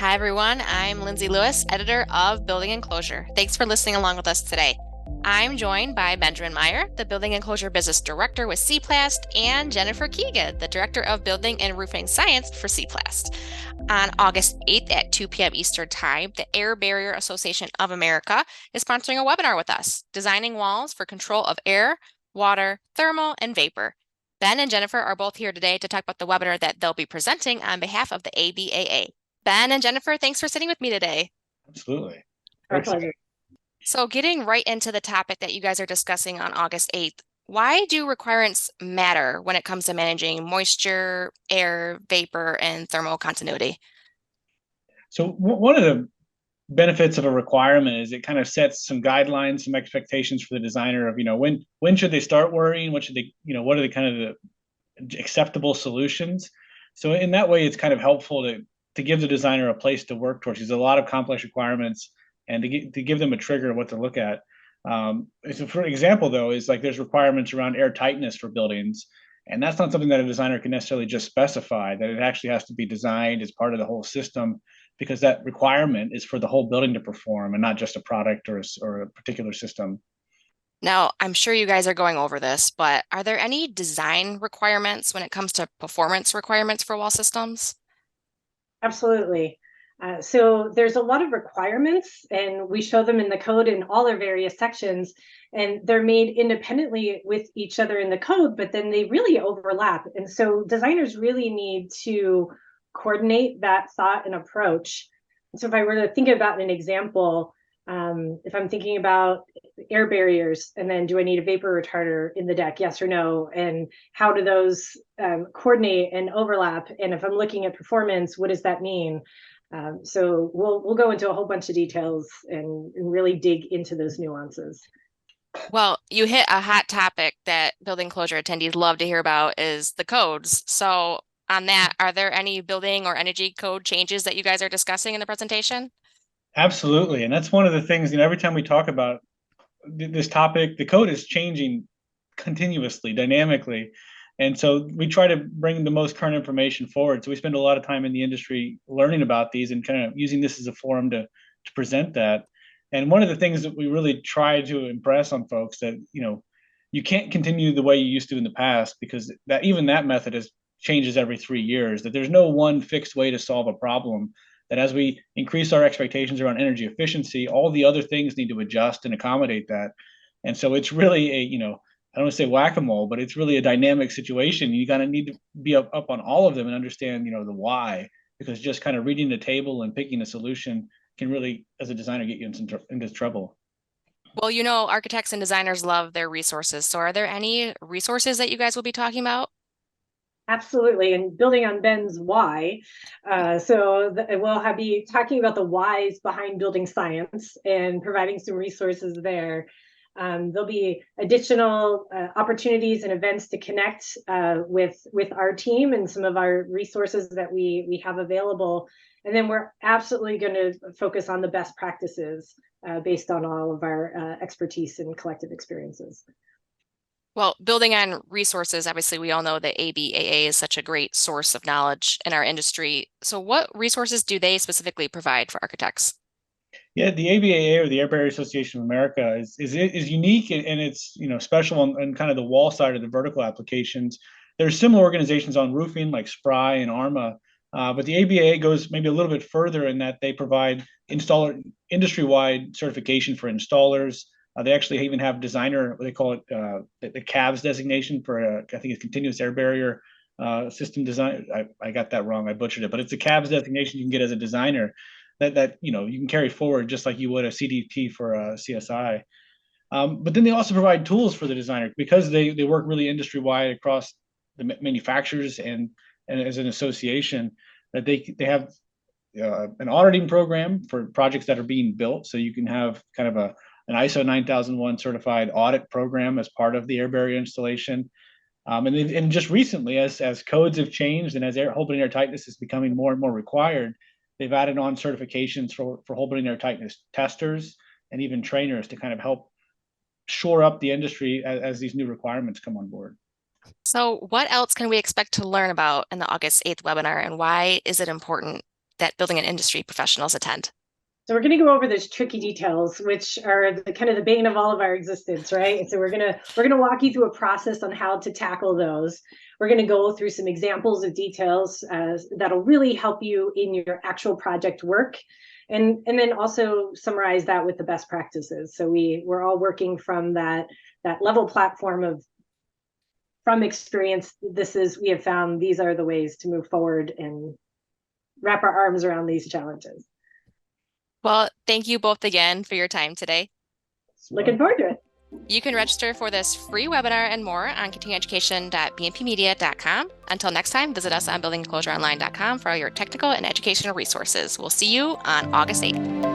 Hi, everyone. I'm Lindsay Lewis, editor of Building Enclosure. Thanks for listening along with us today. I'm joined by Benjamin Meyer, the Building Enclosure Business Director with CPlast, and Jennifer Keegan, the Director of Building and Roofing Science for CPlast. On August 8th at 2 p.m. Eastern Time, the Air Barrier Association of America is sponsoring a webinar with us, Designing Walls for Control of Air, Water, Thermal, and Vapor. Ben and Jennifer are both here today to talk about the webinar that they'll be presenting on behalf of the ABAA. Ben and Jennifer, thanks for sitting with me today. Absolutely. Our pleasure. So getting right into the topic that you guys are discussing on August 8th, why do requirements matter when it comes to managing moisture, air, vapor, and thermal continuity? So one of the benefits of a requirement is it kind of sets some guidelines, some expectations for the designer of, when should they start worrying? What should they, what are the kind of the acceptable solutions? So in that way, it's kind of helpful to give the designer a place to work towards. There's a lot of complex requirements, and to give them a trigger of what to look at. So for example, though, is like there's requirements around air tightness for buildings, and that's not something that a designer can necessarily just specify. That it actually has to be designed as part of the whole system, because that requirement is for the whole building to perform and not just a product or a particular system. Now, I'm sure you guys are going over this, but are there any design requirements when it comes to performance requirements for wall systems? Absolutely. So there's a lot of requirements, and we show them in the code in all our various sections, and they're made independently with each other in the code, but then they really overlap. And so designers really need to coordinate that thought and approach. So if I were to think about an example, if I'm thinking about air barriers, and then do I need a vapor retarder in the deck, yes or no? And how do those coordinate and overlap? And if I'm looking at performance, what does that mean? So we'll go into a whole bunch of details and really dig into those nuances. Well, you hit a hot topic that building enclosure attendees love to hear about is the codes. So on that, are there any building or energy code changes that you guys are discussing in the presentation? Absolutely, and that's one of the things. Every time we talk about this topic, the code is changing continuously, dynamically. And so we try to bring the most current information forward. So we spend a lot of time in the industry learning about these and kind of using this as a forum to present that. And one of the things that we really try to impress on folks that, you can't continue the way you used to in the past, because that even that method is changes every 3 years, that there's no one fixed way to solve a problem, that as we increase our expectations around energy efficiency, all the other things need to adjust and accommodate that. And so it's really I don't want to say whack-a-mole, but it's really a dynamic situation. You kind of need to be up on all of them and understand, the why, because just kind of reading the table and picking a solution can really, as a designer, get you into trouble. Well, architects and designers love their resources. So are there any resources that you guys will be talking about? Absolutely, and building on Ben's why, we'll be talking about the whys behind building science and providing some resources there. There'll be additional opportunities and events to connect with our team and some of our resources that we have available. And then we're absolutely going to focus on the best practices based on all of our expertise and collective experiences. Well, building on resources, obviously, we all know that ABAA is such a great source of knowledge in our industry. So what resources do they specifically provide for architects? Yeah, the ABAA, or the Air Barrier Association of America, is unique, and it's special on kind of the wall side of the vertical applications. There's similar organizations on roofing like SPRI and ARMA, but the ABAA goes maybe a little bit further in that they provide installer industry-wide certification for installers. They actually even have designer, what they call it, the CABS designation for I think it's continuous air barrier system design. I got that wrong. I butchered it, but it's a CABS designation you can get as a designer that you can carry forward just like you would a CDP for a CSI. But then they also provide tools for the designer, because they work really industry wide across the manufacturers and as an association, that they have an auditing program for projects that are being built. So you can have kind of an ISO 9001 certified audit program as part of the air barrier installation. And just recently, as codes have changed and as whole building air tightness is becoming more and more required, they've added on certifications for whole building air tightness testers and even trainers to kind of help shore up the industry as these new requirements come on board. So what else can we expect to learn about in the August 8th webinar, and why is it important? that building and industry professionals attend? So we're going to go over those tricky details, which are the kind of the bane of all of our existence, right? So we're going to walk you through a process on how to tackle those. We're going to go through some examples of details that'll really help you in your actual project work, and then also summarize that with the best practices. So we're all working from that level platform from experience. We have found these are the ways to move forward and wrap our arms around these challenges. Well, thank you both again for your time today. Looking forward to it. You can register for this free webinar and more on continuingeducation.bnpmedia.com. Until next time, visit us on buildingenclosureonline.com for all your technical and educational resources. We'll see you on August 8th.